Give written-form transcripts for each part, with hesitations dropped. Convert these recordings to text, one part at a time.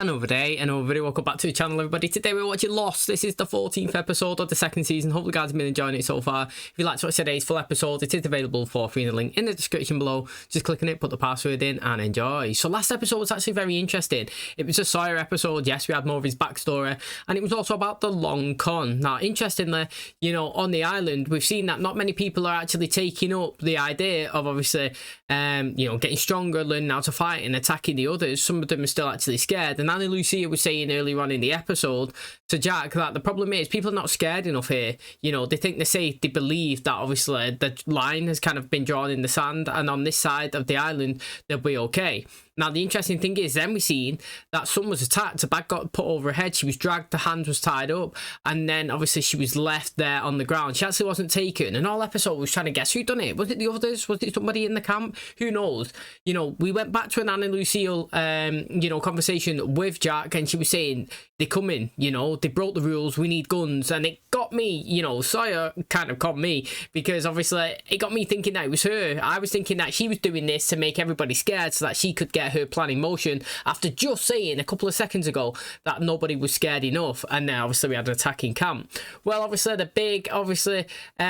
Another day, another video. Welcome back to the channel, everybody. Today we're watching Lost. This is the 14th episode of the second season. Hope you guys have been enjoying it so far. If you'd like to watch today's full episode, it is available for free in the link in the description below. Just click on it, put the password in, and enjoy. So last episode was actually very interesting. It was a Sawyer episode. Yes, we had more of his backstory, and it was also about the long con. Now, interestingly, you know, on the island, we've seen that not many people are actually taking up the idea of obviously, you know, getting stronger, learning how to fight, and attacking the others. Some of them are still actually scared. And ROUSSEAU was saying earlier on in the episode to Jack that the problem is people are not scared enough here. You know, they think they're safe. They believe that obviously the line has kind of been drawn in the sand, and on this side of the island they'll be okay. Now, the interesting thing is then we seen that someone was attacked. A bag got put over her head. She was dragged. The hand was tied up. And then, obviously, she was left there on the ground. She actually wasn't taken. And all episode was trying to guess who done it. Was it the others? Was it somebody in the camp? Who knows? You know, we went back to an ROUSSEAU, you know, conversation with Jack. And she was saying, they come in, you know, they broke the rules. We need guns. And it got me, you know, Sawyer kind of got me. Because, obviously, it got me thinking that it was her. I was thinking that she was doing this to make everybody scared so that she could get her plan in motion after just saying a couple of seconds ago that nobody was scared enough. And now obviously we had an attacking camp. Well, obviously the big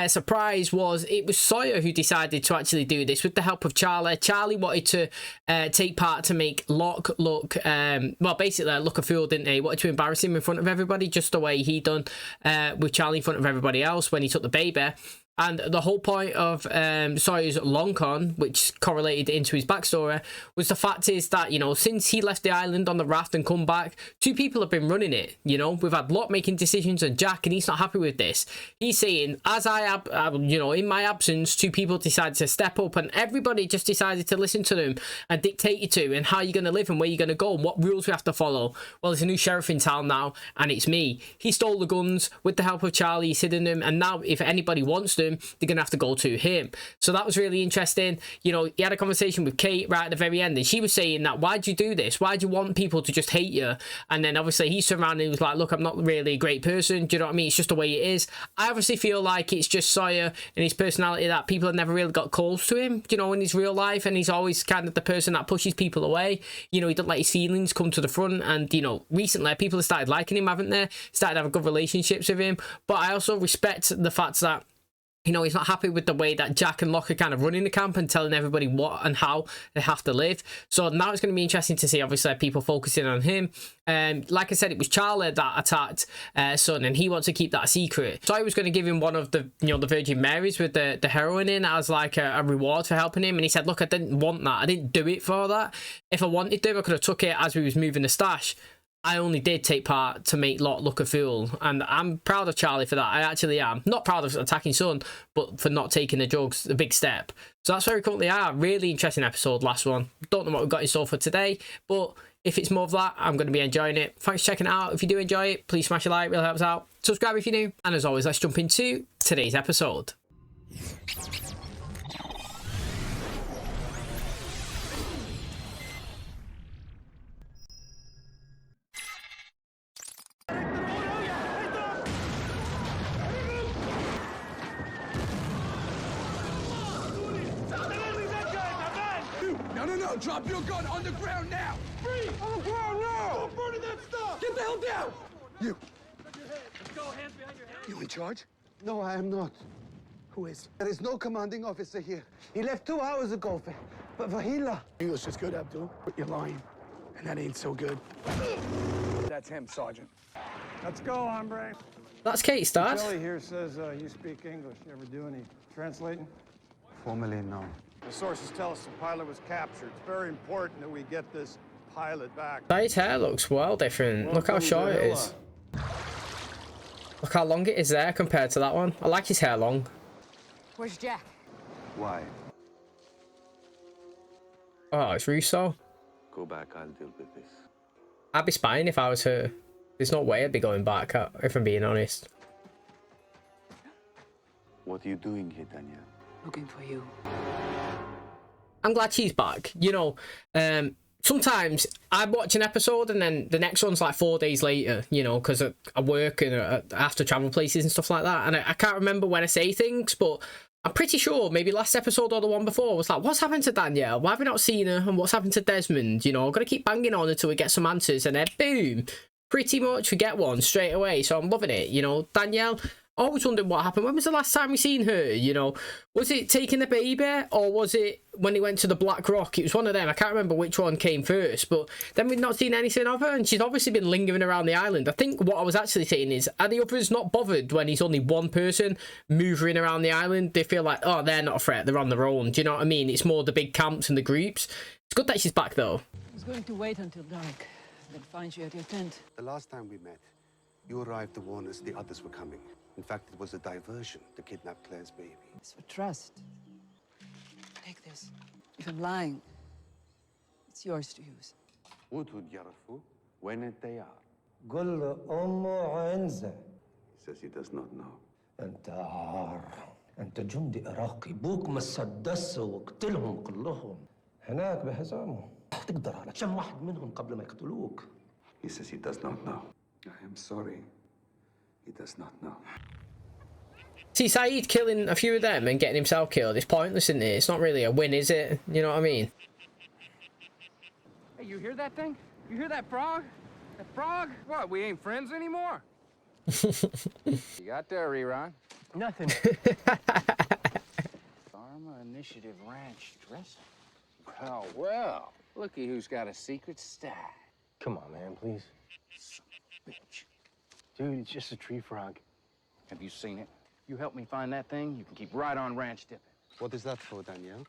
surprise was it was Sawyer who decided to actually do this with the help of Charlie. Charlie wanted to take part to make Locke look well, basically look a fool, didn't he? He wanted to embarrass him in front of everybody, just the way he done with Charlie in front of everybody else when he took the baby. And the whole point of Sawyer's long con, which correlated into his backstory, was the fact is that, you know, since he left the island on the raft and come back, two people have been running it. You know, we've had Locke making decisions and Jack, and he's not happy with this. He's saying, as I have, you know, in my absence, two people decided to step up, and everybody just decided to listen to them and dictate you to, and how you're going to live and where you're going to go and what rules we have to follow. Well, there's a new sheriff in town now, and it's me. He stole the guns with the help of Charlie. He's hidden them, and now if anybody wants them, they're gonna have to go to him. So that was really interesting. You know, he had a conversation with Kate right at the very end, and she was saying that, why'd you do this? Why'd you want people to just hate you? And then obviously he turned around and he was like, look, I'm not really a great person, do you know what I mean? It's just the way it is. I obviously feel like it's just Sawyer and his personality that people have never really got close to him, you know, in his real life, and he's always kind of the person that pushes people away. You know, he doesn't let his feelings come to the front, and you know, recently people have started liking him, haven't they? Started having good relationships with him. But I also respect the fact that, you know, he's not happy with the way that Jack and Locke are kind of running the camp and telling everybody what and how they have to live. So now it's going to be interesting to see, obviously, people focusing on him. Like I said, it was Charlie that attacked Son, and he wants to keep that a secret. So I was going to give him one of the, you know, the Virgin Marys with the heroin in as like a reward for helping him. And he said, look, I didn't want that. I didn't do it for that. If I wanted to, I could have took it as we was moving the stash. I only did take part to make Locke look a fool, and I'm proud of Charlie for that. I actually am. Not proud of attacking Son, but for not taking the drugs, a big step. So that's where we currently are. Really interesting episode, last one. Don't know what we've got in store for today, but if it's more of that, I'm going to be enjoying it. Thanks for checking it out. If you do enjoy it, please smash a like, really helps out. Subscribe if you're new, and as always, let's jump into today's episode. No, drop your gun on the ground now! Free! On the ground now! Stop burning that stuff! Get the hell down! You. Let's go, hands behind your head. You in charge? No, I am not. Who is? There is no commanding officer here. He left 2 hours ago, but Vahila. English is good, Abdul, but you're lying. And that ain't so good. That's him, Sergeant. Let's go, hombre. That's Kate's dad. Kelly here says you speak English. You ever do any translating? Formally, no. The sources tell us the pilot was captured. It's very important that we get this pilot back. His hair looks well different. Look how short it is. Look how long it is there compared to that one. I like his hair long. Where's Jack? Why? Oh, it's ROUSSEAU. Go back, I'll deal with this. I'd be spying if I was her. There's no way I'd be going back, if I'm being honest. What are you doing here, Tanya? Looking for you. I'm glad she's back. You know, sometimes I watch an episode and then the next one's like 4 days later, you know, because I work and I have to travel places and stuff like that. And I can't remember when I say things, but I'm pretty sure maybe last episode or the one before was like, what's happened to Danielle? Why have we not seen her? And what's happened to Desmond? You know, I've got to keep banging on until we get some answers. And then boom, pretty much we get one straight away. So I'm loving it. You know, Danielle, always wondered what happened. When was the last time we seen her? You know, was it taking the baby or was it when he went to the Black Rock? It was one of them. I can't remember which one came first, but then we've not seen anything of her, and she's obviously been lingering around the island. I think what I was actually saying is, are the others not bothered when he's only one person moving around the island? They feel like, oh, they're not a threat, they're on their own. Do you know what I mean? It's more the big camps and the groups. It's good that she's back though. I was going to wait until dark, then find you at your tent. The last time we met, you arrived to warn us the others were coming. In fact, it was a diversion to kidnap Claire's baby. It's for trust. Take this. If I'm lying, it's yours to use. Would يعرفوا وين التيار? قل له أمه عنزة. He says he does not know. أنت عار. أنت جندي عراقي. بوك مسدس وقتلهم كلهم. هناك بحزامهم. تقدر على كم واحد منهم قبل ما يقتلوك. He says he does not know. I am sorry. He does not know. See, Saeed killing a few of them and getting himself killed is pointless, isn't it? It's not really a win, is it? You know what I mean? Hey, you hear that thing? You hear that frog? That frog? What, we ain't friends anymore? You got there, Rerun? Nothing. Pharma Initiative Ranch dressing. Well, well. Looky who's got a secret stash. Come on, man, please. Son of a bitch. Dude, it's just a tree frog. Have you seen it? You help me find that thing, you can keep right on ranch dipping. What is that for, Danielle?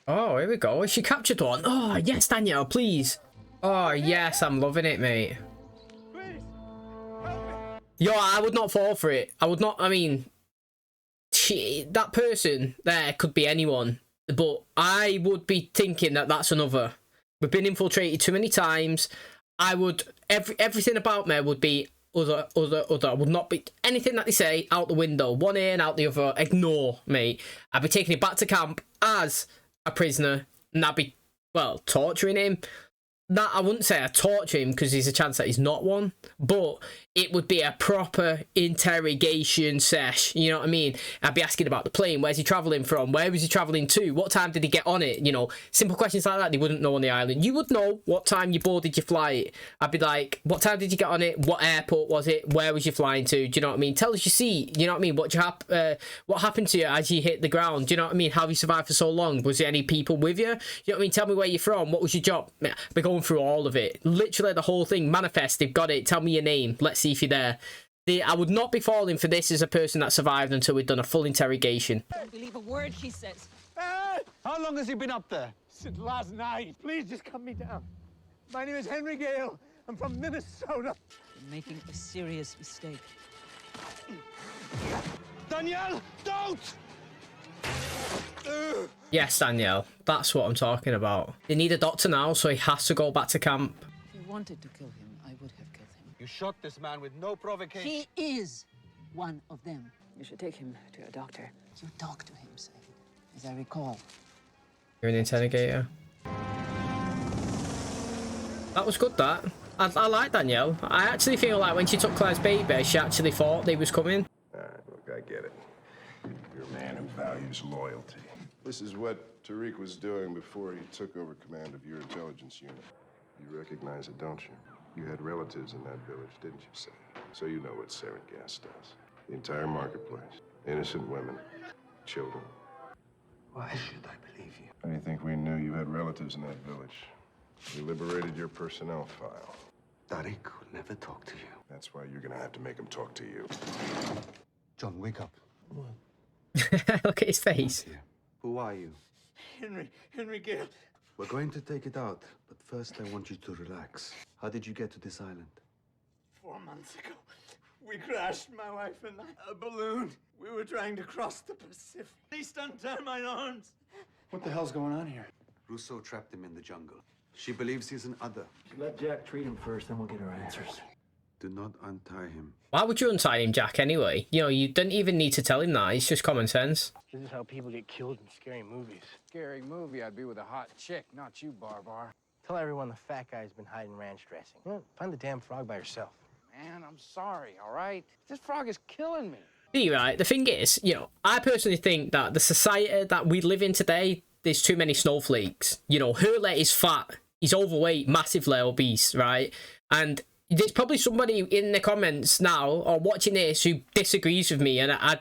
Oh, here we go. She captured one. Oh, yes, Danielle, please. Oh, yes, I'm loving it, mate. Please, help me. Yo, I would not fall for it. I would not, I mean, that person there could be anyone, but I would be thinking that that's another. We've been infiltrated too many times. I would, everything about me would be other. I would not be, anything that they say, out the window. One ear and out the other. Ignore, mate. I'd be taking it back to camp as a prisoner, and I'd be, well, torturing him. That, I wouldn't say I'd torture him because there's a chance that he's not one, but it would be a proper interrogation sesh, you know what I mean? I'd be asking about the plane, where's he travelling from, where was he travelling to, what time did he get on it, you know, simple questions like that they wouldn't know on the island. You would know what time you boarded your flight. I'd be like, what time did you get on it, what airport was it, where was you flying to, do you know what I mean? Tell us your seat, you know what I mean? What happened to you as you hit the ground, do you know what I mean? How have you survived for so long? Was there any people with you? You know what I mean? Tell me where you're from, what was your job? I'd be going through all of it, literally the whole thing. Manifest, they've got it, tell me your name, let's see if you're there. I would not be falling for this as a person that survived until we'd done a full interrogation. Don't believe a word he says. Hey! How long has he been up there? Since last night. Please just cut me down. My name is Henry Gale. I'm from Minnesota. You're making a serious mistake. Danielle, don't! Yes, Danielle, that's what I'm talking about. They need a doctor now, so he has to go back to camp. If you wanted to kill him, I would have killed him. You shot this man with no provocation. He is one of them. You should take him to a doctor. You talk to him, Said, as I recall. You're an interrogator. That was good, that. I like Danielle. I actually feel like when she took Claire's baby, she actually thought they was coming. All right, look, I get it. You're a man who values loyalty. This is what Tariq was doing before he took over command of your intelligence unit. You recognize it, don't you? You had relatives in that village, didn't you, Sam? So you know what sarin gas does. The entire marketplace. Innocent women, children. Why should I believe you? How do you think we knew you had relatives in that village? We liberated your personnel file. Tariq will never talk to you. That's why you're gonna have to make him talk to you. John, wake up. Look at his face. Here. Who are you? Henry Gale. We're going to take it out, but first I want you to relax. How did you get to this island? 4 months ago, we crashed, my wife and I, a balloon. We were trying to cross the Pacific. Please untie my arms. What the hell's going on here? Rousseau trapped him in the jungle. She believes he's an other. Let Jack treat him first, then we'll get our answers. Do not untie him. Why would you untie him, Jack, anyway? You know, you didn't even need to tell him that. It's just common sense. This is how people get killed in scary movies. Scary movie, I'd be with a hot chick, not you, Barbar. Tell everyone the fat guy's been hiding ranch dressing. Find the damn frog by yourself. Man, I'm sorry, all right? This frog is killing me. Be right. The thing is, you know, I personally think that the society that we live in today, there's too many snowflakes. You know, Hurley is fat, he's overweight, massively obese, right? And there's probably somebody in the comments now or watching this who disagrees with me, and I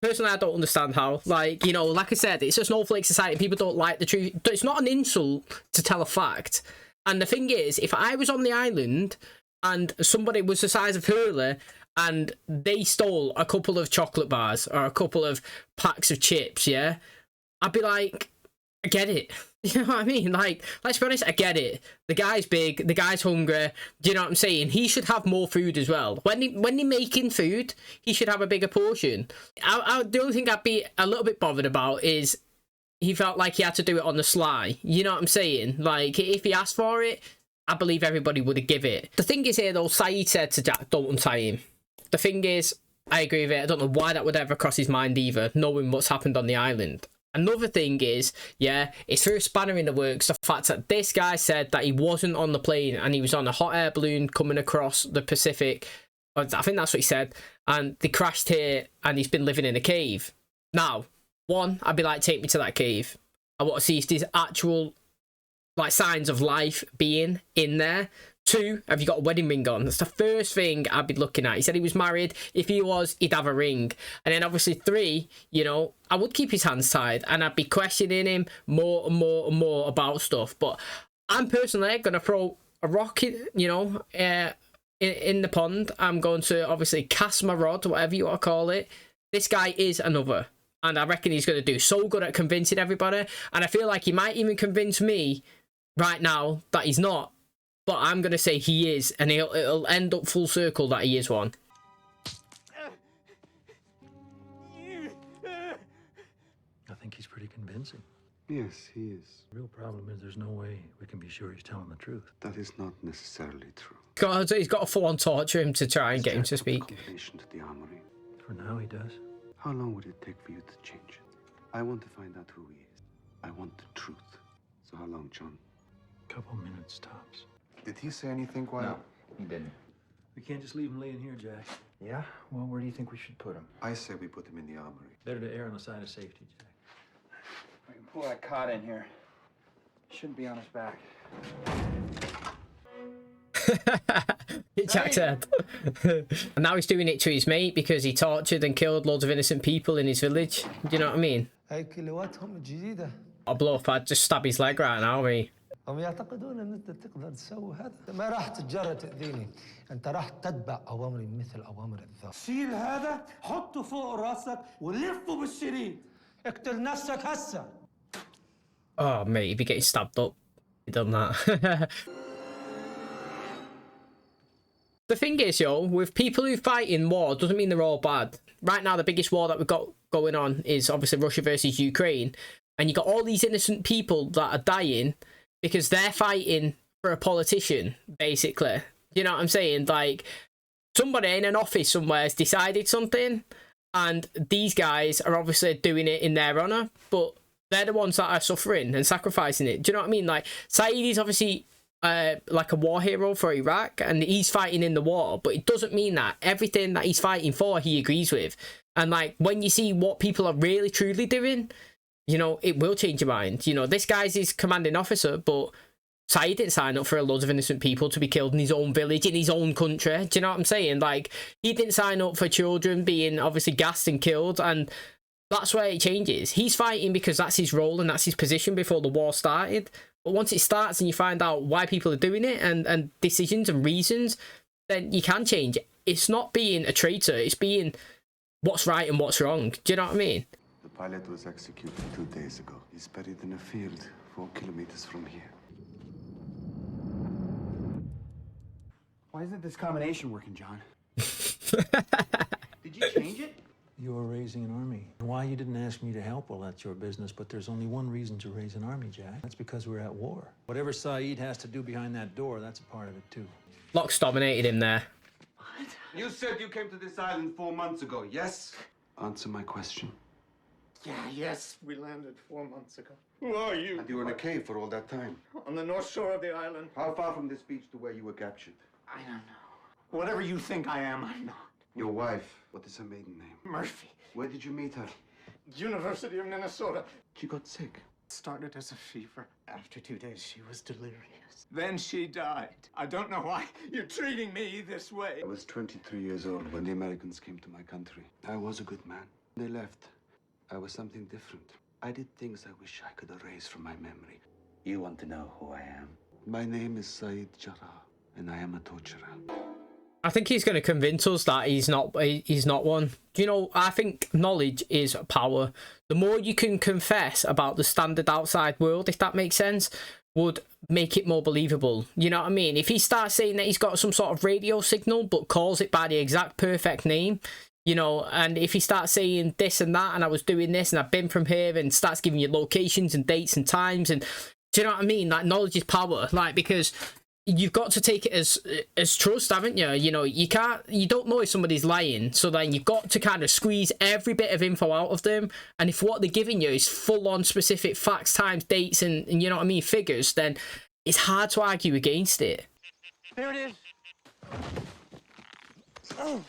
personally, I don't understand how. Like, you know, like I said, it's a snowflake society. People don't like the truth. It's not an insult to tell a fact. And the thing is, if I was on the island and somebody was the size of Hurley and they stole a couple of chocolate bars or a couple of packs of chips, yeah, I'd be like, I get it. You know what I mean? Like, let's be honest, I get it. The guy's big, the guy's hungry. Do you know what I'm saying? He should have more food as well. When they're making food, he should have a bigger portion. The only thing I'd be a little bit bothered about is he felt like he had to do it on the sly. You know what I'm saying? Like, if he asked for it, I believe everybody would have give it. The thing is here, though, Saeed said to Jack, don't untie him. The thing is, I agree with it. I don't know why that would ever cross his mind either, knowing what's happened on the island. Another thing is, yeah, it's through a spanner in the works, the fact that this guy said that he wasn't on the plane and he was on a hot air balloon coming across the Pacific. I think that's what he said. And they crashed here and he's been living in a cave. Now, one, I'd be like, take me to that cave. I want to see if there's actual, like, signs of life being in there. Two, have you got a wedding ring on? That's the first thing I'd be looking at. He said he was married. If he was, he'd have a ring. And then obviously three, you know, I would keep his hands tied and I'd be questioning him more and more and more about stuff. But I'm personally going to throw a rock in, you know, in the pond. I'm going to obviously cast my rod, whatever you want to call it. This guy is another. And I reckon he's going to do so good at convincing everybody. And I feel like he might even convince me right now that he's not. But I'm going to say he is, and it'll end up full circle that he is one. I think he's pretty convincing. Yes, he is. The real problem is there's no way we can be sure he's telling the truth. That is not necessarily true. He's got a full-on torture him to try and get him to speak. Confirmation to the armory. For now, he does. How long would it take for you to change it? I want to find out who he is. I want the truth. So how long, John? Couple minutes tops. Did he say anything while... No, he didn't. We can't just leave him laying here, Jack. Yeah? Well, where do you think we should put him? I say we put him in the armory. Better to err on the side of safety, Jack. We can pull that cot in here. Shouldn't be on his back. Jack said. And now he's doing it to his mate because he tortured and killed loads of innocent people in his village. Do you know what I mean? I'll blow up, I'd just stab his leg right now, me. هم يعتقدون ان انت تقدر تسوي هذا ما راح تتجرأ تأذيني انت راح تتبع اوامري مثل اوامر الذات شيل هذا حطه فوق راسك ولفه بالشريط اقتل نفسك هسه Oh mate, he'd be getting stabbed up. He done that. The thing is, yo, with people who fight in war doesn't mean they're all bad. Right now the biggest war that we've got going on is obviously Russia versus Ukraine, and you got all these innocent people that are dying because they're fighting for a politician, basically. You know what I'm saying? Like, somebody in an office somewhere has decided something, and these guys are obviously doing it in their honour, but they're the ones that are suffering and sacrificing it. Do you know what I mean? Like, Saeed is obviously like a war hero for Iraq, and he's fighting in the war, but it doesn't mean that everything that he's fighting for, he agrees with. And, like, when you see what people are really, truly doing, you know, it will change your mind. You know, this guy's his commanding officer, but Saeed didn't sign up for a load of innocent people to be killed in his own village, in his own country. Do you know what I'm saying? Like, he didn't sign up for children being obviously gassed and killed, and that's where it changes. He's fighting because that's his role and that's his position before the war started. But once it starts and you find out why people are doing it and decisions and reasons, then you can change. It's not being a traitor, it's being what's right and what's wrong. Do you know what I mean? The pilot was executed 2 days ago. He's buried in a field 4 kilometers from here. Why isn't this combination working, John? Did you change it? You were raising an army. Why you didn't ask me to help, well, that's your business, but there's only one reason to raise an army, Jack. That's because we're at war. Whatever Saeed has to do behind that door, that's a part of it, too. Locke's dominated him there. What? You said you came to this island 4 months ago, yes? Answer my question. Yeah, yes, we landed 4 months ago. Who are you? And you were in a cave for all that time. On the north shore of the island. How far from this beach to where you were captured? I don't know. Whatever you think I am, I'm not. Your wife, what is her maiden name? Murphy. Where did you meet her? University of Minnesota. She got sick. Started as a fever. After 2 days, she was delirious. Then she died. I don't know why you're treating me this way. I was 23 years old when the Americans came to my country. I was a good man. They left. I was something different. I did things I wish I could erase from my memory. You want to know who I am? My name is Saeed Jarrah, and I am a torturer. I think he's going to convince us that he's not one. You know, I think knowledge is power. The more you can confess about the standard outside world, if that makes sense, would make it more believable. You know what I mean? If he starts saying that he's got some sort of radio signal but calls it by the exact perfect name, you know, and if he starts saying this and that, and I was doing this and I've been from here, and starts giving you locations and dates and times, and do you know what I mean? Like, knowledge is power. Like, because you've got to take it as trust, haven't you? You know, you don't know if somebody's lying, so then you've got to kind of squeeze every bit of info out of them. And if what they're giving you is full-on specific facts, times, dates, and you know what I mean, figures, then it's hard to argue against it. There it is. Oh.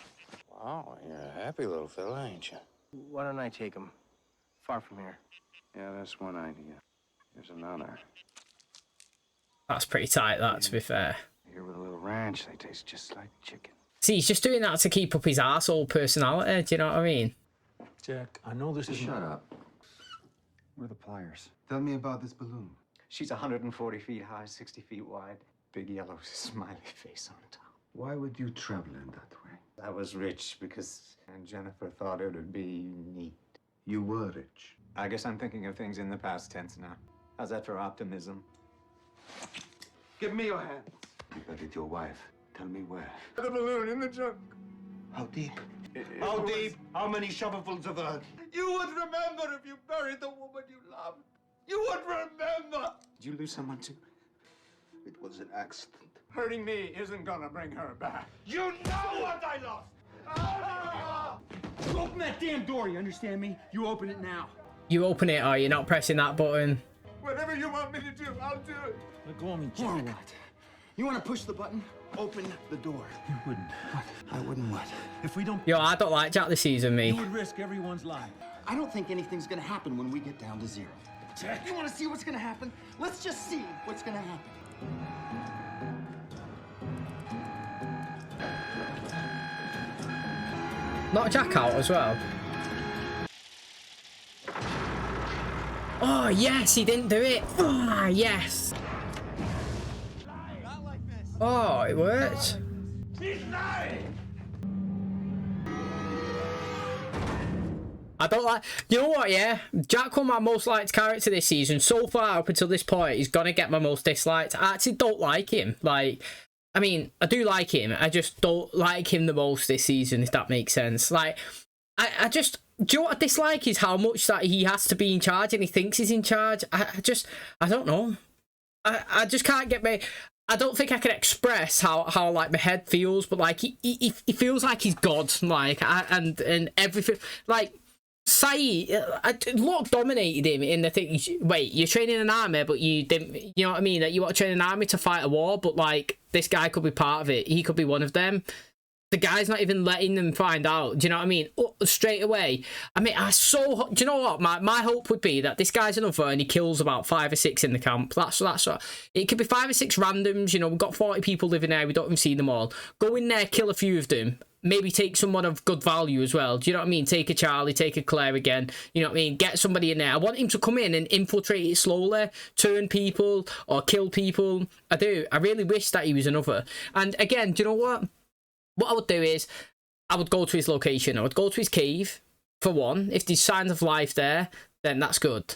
Wow, you're a happy little fella, ain't you? Why don't I take him? Far from here. Yeah, that's one idea. Here's another. That's pretty tight, that, to be fair. Here with a little ranch, they taste just like chicken. See, he's just doing that to keep up his arsehole personality, do you know what I mean? Jack, I know this is... Shut up. Where are the pliers? Tell me about this balloon. She's 140 feet high, 60 feet wide. Big yellow smiley face on top. Why would you travel in that way? I was rich because Jennifer thought it would be neat. You were rich. I guess I'm thinking of things in the past tense now. How's that for optimism? Give me your hands. You buried your wife. Tell me where. The balloon in the junk. How deep? How deep? How many shovelfuls of earth? You would remember if you buried the woman you loved. You would remember. Did you lose someone too? It was an accident. Hurting me isn't gonna bring her back. You know what I lost! Open that damn door, you understand me? You open it now. You open it, or you're not pressing that button. Whatever you want me to do, I'll do it. Let go of me, Jack. Or what? You want to push the button? Open the door. You wouldn't. What? I wouldn't what? If we don't... Yo, I don't like Jack this season, me. You would risk everyone's life. I don't think anything's gonna happen when we get down to zero. Jack. You want to see what's gonna happen? Let's just see what's gonna happen. Not Jack out as well. Oh, yes, he didn't do it. Oh, yes. Oh, it worked. She's lying. I don't like... You know what, yeah? Jack was my most liked character this season. So far, up until this point, he's going to get my most disliked. I actually don't like him. Like... I mean, I do like him. I just don't like him the most this season, if that makes sense. Like, I just... Do you know what I dislike is how much that he has to be in charge and he thinks he's in charge. I don't know. I just can't get me... I don't think I can express how like my head feels, but like he feels like he's God, like and everything. Like Saeed, Locke dominated him in the thing. Wait, you're training an army, but you didn't. You know what I mean? That you want to train an army to fight a war, but like this guy could be part of it. He could be one of them. The guy's not even letting them find out. Do you know what I mean? Straight away. I mean, do you know what? My hope would be that this guy's another and he kills about 5 or 6 in the camp. That's what. It could be 5 or 6 randoms. You know, we've got 40 people living there. We don't even see them all. Go in there, kill a few of them. Maybe take someone of good value as well. Do you know what I mean? Take a Charlie, take a Claire again. You know what I mean? Get somebody in there. I want him to come in and infiltrate it slowly, turn people or kill people. I do. I really wish that he was another. And again, do you know what? What I would do is, I would go to his location. I would go to his cave, for one. If there's signs of life there, then that's good.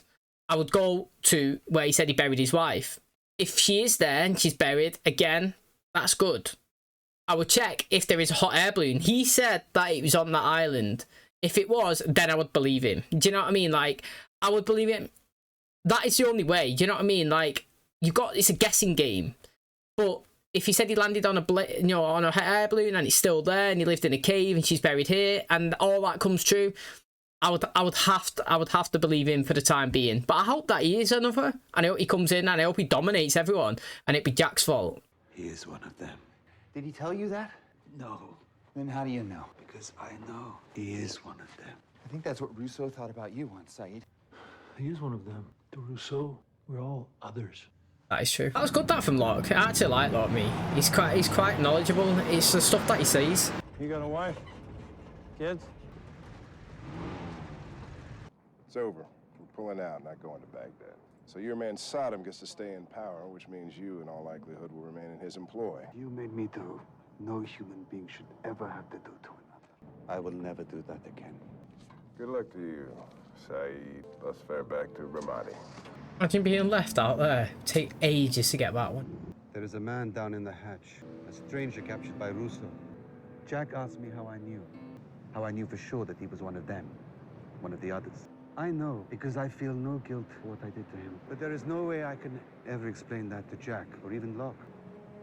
I would go to where he said he buried his wife. If she is there and she's buried, again, that's good. I would check if there is a hot air balloon. He said that it was on that island. If it was, then I would believe him. Do you know what I mean? Like, I would believe him. That is the only way. Do you know what I mean? Like, it's a guessing game. But if he said he landed on on a air balloon and it's still there and he lived in a cave and she's buried here and all that comes true, I would have to believe him for the time being. But I hope that he is another. And I hope he comes in and I hope he dominates everyone and it'd be Jack's fault. He is one of them. Did he tell you that? No. Then how do you know? Because I know he is one of them. I think that's what Rousseau thought about you once, Saeed. He is one of them. To Rousseau, we're all others. That is true. That was good, that from Locke. I actually like Locke, me. He's quite knowledgeable. It's the stuff that he says. You got a wife? Kids? It's over. We're pulling out, not going to Baghdad. So your man Saddam gets to stay in power, which means you, in all likelihood, will remain in his employ. You made me do no human being should ever have to do to another. I will never do that again. Good luck to you, Saeed. Let's fare back to Ramadi. Imagine being left out there. Take ages to get that one. There is a man down in the hatch, a stranger captured by Rousseau. Jack asked me how I knew for sure that he was one of them, one of the others. I know because I feel no guilt for what I did to him. But there is no way I can ever explain that to Jack or even Locke.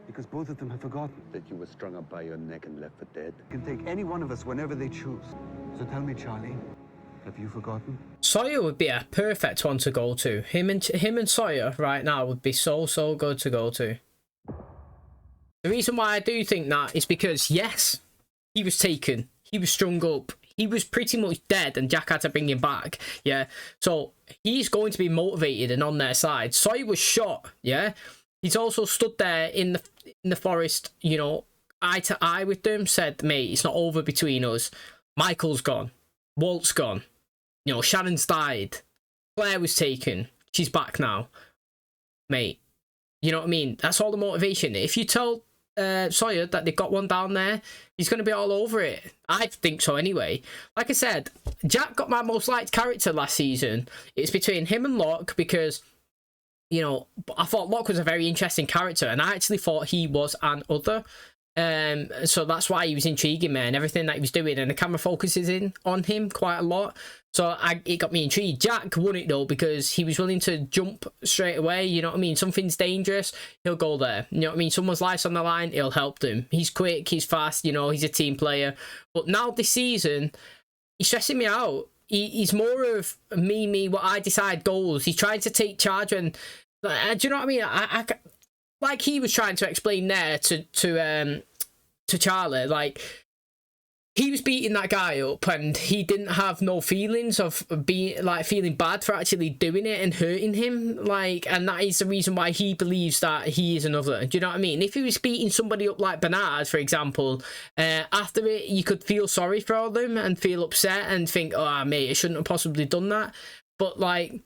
Because both of them have forgotten that you were strung up by your neck and left for dead. They can take any one of us whenever they choose. So tell me, Charlie, have you forgotten? Sawyer would be a perfect one to go to. Him and Sawyer right now would be so good to go to. The reason why I do think that is because, yes, he was taken. He was strung up. He was pretty much dead and Jack had to bring him back, yeah? So he's going to be motivated and on their side. Sawyer was shot, yeah? He's also stood there in the forest, you know, eye to eye with them, said, mate, it's not over between us. Michael's gone. Walt's gone. You know, Shannon's died. Claire was taken. She's back now. Mate, you know what I mean? That's all the motivation. If you tell Sawyer that they've got one down there, he's going to be all over it. I think so anyway. Like I said, Jack got my most liked character last season. It's between him and Locke because, you know, I thought Locke was a very interesting character and I actually thought he was an other. So that's why he was intriguing me and everything that he was doing, and the camera focuses in on him quite a lot. So it got me intrigued. Jack won it though because he was willing to jump straight away. You know what I mean? Something's dangerous, he'll go there. You know what I mean? Someone's life's on the line, he'll help them. He's quick, he's fast, you know, he's a team player. But now this season, he's stressing me out. He's more of me, what I decide goals. He's trying to take charge and do you know what I mean? I like he was trying to explain there to Charlie, like he was beating that guy up and he didn't have no feelings of being like feeling bad for actually doing it and hurting him, like, and that is the reason why he believes that he is another. Do you know what I mean? If he was beating somebody up like Bernard, for example, after it you could feel sorry for them and feel upset and think, oh mate, I shouldn't have possibly done that. But like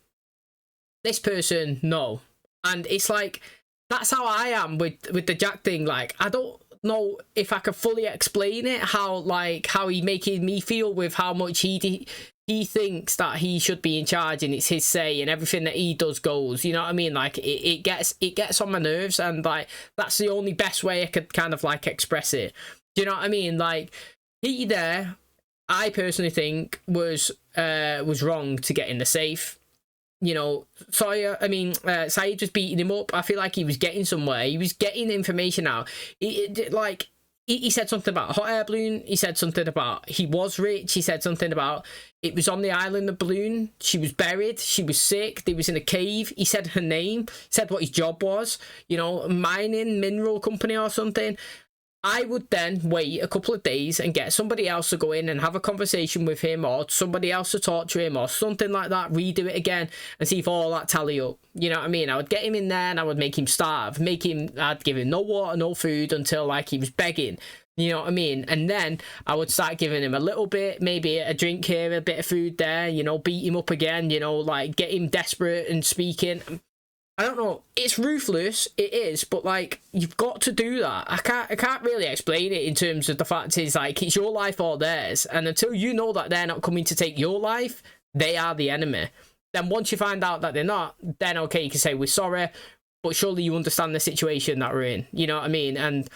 this person, no. And it's like that's how I am with the Jack thing. Like I don't know if I could fully explain it, how he making me feel with how much he thinks that he should be in charge and it's his say and everything that he does goes. You know what I mean? Like it gets on my nerves, and like that's the only best way I could kind of like express it. Do you know what I mean? Like he there, I personally think was wrong to get in the safe. You know, Saeed was beating him up. I feel like he was getting somewhere. He was getting information out. He said something about a hot air balloon. He said something about he was rich. He said something about it was on the island, the balloon. She was buried. She was sick. They was in a cave. He said her name. Said what his job was. You know, mining, mineral company or something. I would then wait a couple of days and get somebody else to go in and have a conversation with him, or somebody else to talk to him or something like that, redo it again and see if all that tally up. You know what I mean? I would get him in there and I would make him starve. I'd give him no water, no food until like he was begging. You know what I mean? And then I would start giving him a little bit, maybe a drink here, a bit of food there, you know, beat him up again, you know, like get him desperate and speaking. I don't know. It's ruthless. It is, but like you've got to do that. I can't really explain it in terms of the fact is like it's your life or theirs, and until you know that they're not coming to take your life, they are the enemy. Then once you find out that they're not, then okay, you can say we're sorry, but surely you understand the situation that we're in. You know what I mean? And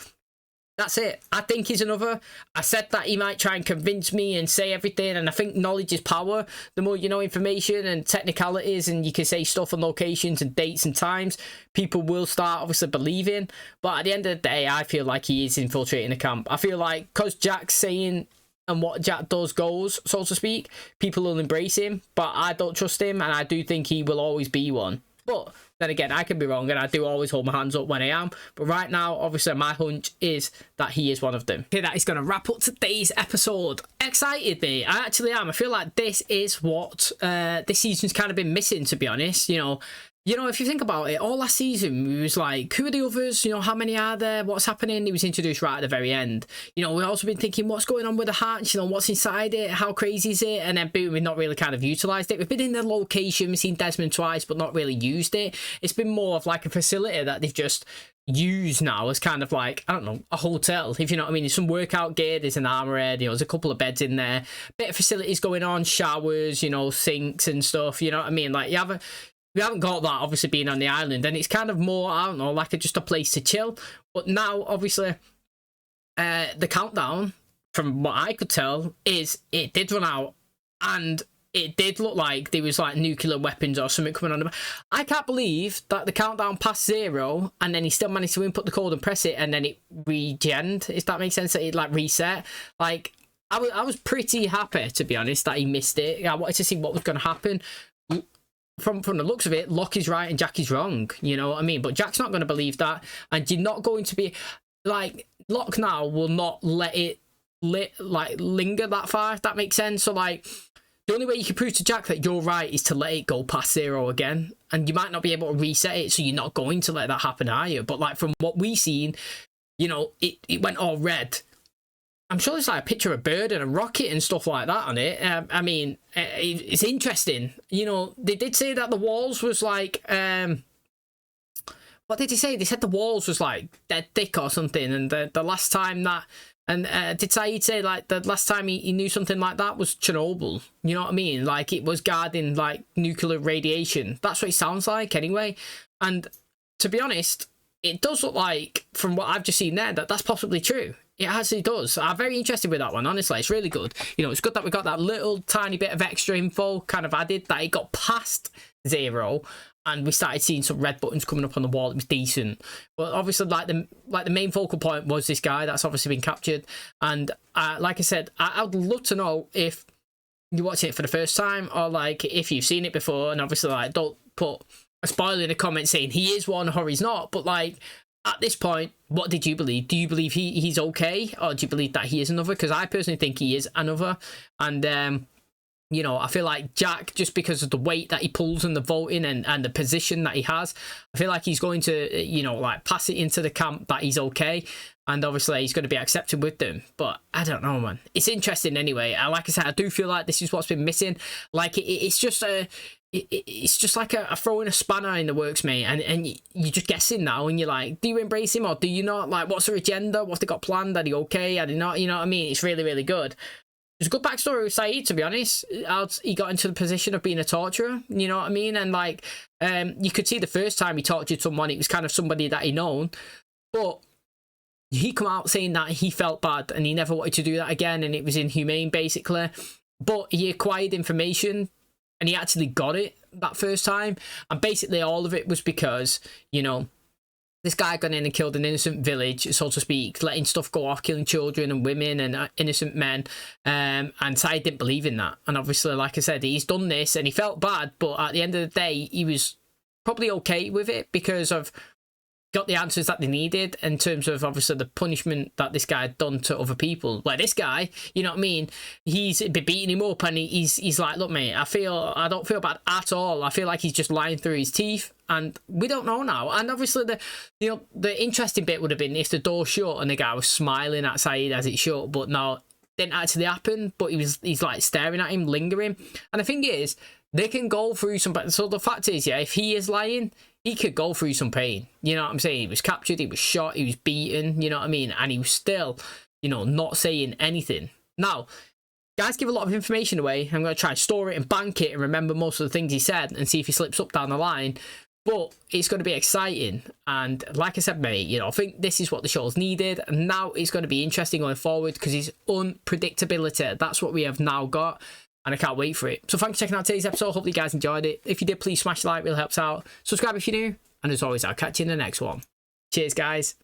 that's it. I think he's another. I said that he might try and convince me and say everything, and I think knowledge is power. The more you know information and technicalities, and you can say stuff and locations and dates and times, people will start obviously believing. But at the end of the day, I feel like he is infiltrating the camp. I feel like because Jack's saying and what Jack does goes, so to speak, people will embrace him. But I don't trust him, and I do think he will always be one. But then again, I can be wrong, and I do always hold my hands up when I am. But right now, obviously, my hunch is that he is one of them. Okay, that is going to wrap up today's episode. Excited me. I actually am. I feel like this is what this season's kind of been missing, to be honest. You know, if you think about it, all last season, we was like, who are the others? You know, how many are there? What's happening? He was introduced right at the very end. You know, we've also been thinking, what's going on with the hatch? You know, what's inside it? How crazy is it? And then boom, we've not really kind of utilised it. We've been in the location, we've seen Desmond twice, but not really used it. It's been more of like a facility that they've just used now as kind of like, I don't know, a hotel, if you know what I mean. There's some workout gear, there's an armoury, you know, there's a couple of beds in there, bit of facilities going on, showers, you know, sinks and stuff, you know what I mean? Like, we haven't got that, obviously, being on the island, and it's kind of more, I don't know, like just a place to chill. But now, obviously, the countdown, from what I could tell, is it did run out, and it did look like there was like nuclear weapons or something coming on. I can't believe that the countdown passed 0, and then he still managed to input the code and press it, and then it regened, if that makes sense, that it like reset. Like, I was pretty happy, to be honest, that he missed it. I wanted to see what was going to happen. From the looks of it, Locke is right and Jack is wrong, you know what I mean? But Jack's not going to believe that, and you're not going to be like, Locke now will not let it linger that far, if that makes sense. So like, the only way you can prove to Jack that you're right is to let it go past 0 again, and you might not be able to reset it, so you're not going to let that happen, are you? But like, from what we've seen, you know, it went all red. I'm sure there's like a picture of a bird and a rocket and stuff like that on it. I mean, it's interesting. You know, they did say that the walls was like, what did he say? They said the walls was like dead thick or something. And the last time that, and did Saeed say like the last time he knew something like that was Chernobyl? You know what I mean? Like, it was guarding like nuclear radiation. That's what it sounds like anyway. And to be honest, it does look like, from what I've just seen there, that that's possibly true. It actually does. I'm very interested with that one, honestly. It's really good. You know, it's good that we got that little tiny bit of extra info kind of added, that it got past 0, and we started seeing some red buttons coming up on the wall. It was decent. But obviously, like the main focal point was this guy that's obviously been captured. And like I said, I'd love to know if you're watching it for the first time, or like if you've seen it before. And obviously, like, don't put a spoiler in the comment saying he is one or he's not. But like, at this point, what did you believe? Do you believe he's okay, or do you believe that he is another? Because I personally think he is another. And you know, I feel like Jack, just because of the weight that he pulls in the voting and the position that he has, I feel like he's going to, you know, like, pass it into the camp that he's okay, and obviously he's going to be accepted with them. But I don't know, man. It's interesting anyway. Like I said, I do feel like this is what's been missing. Like, it's just it's just like a throwing a spanner in the works, mate, and you're just guessing now, and you're like, do you embrace him or do you not? Like, what's their agenda? What's they got planned? Are they okay? Are they not? You know what I mean? It's really, really good. There's a good backstory with Saeed, to be honest. How he got into the position of being a torturer, you know what I mean? And like, you could see the first time he tortured someone, it was kind of somebody that he known, but he come out saying that he felt bad and he never wanted to do that again, and it was inhumane, basically. But he acquired information, and he actually got it that first time. And basically all of it was because, you know, this guy got in and killed an innocent village, so to speak, letting stuff go off, killing children and women and innocent men. And Saeed didn't believe in that. And obviously, like I said, he's done this and he felt bad, but at the end of the day, he was probably okay with it because of got the answers that they needed in terms of obviously the punishment that this guy had done to other people. Where this guy, you know what I mean, he's been beating him up, and he's like, look, mate, I don't feel bad at all. I feel like he's just lying through his teeth, and we don't know now. And obviously the interesting bit would have been if the door shut and the guy was smiling at Saeed as it shut, but no, didn't actually happen. But he's like staring at him, lingering. And the thing is, they can go through some. So the fact is, yeah, if he is lying, he could go through some pain. You know what I'm saying? He was captured, he was shot, he was beaten, you know what I mean? And he was still, you know, not saying anything. Now, guys give a lot of information away. I'm going to try to store it and bank it and remember most of the things he said and see if he slips up down the line. But it's going to be exciting. And like I said, mate, you know, I think this is what the show's needed. And now it's going to be interesting going forward because it's unpredictability. That's what we have now got. And I can't wait for it. So thanks for checking out today's episode. Hopefully you guys enjoyed it. If you did, please smash the like. It really helps out. Subscribe if you're new. And as always, I'll catch you in the next one. Cheers, guys.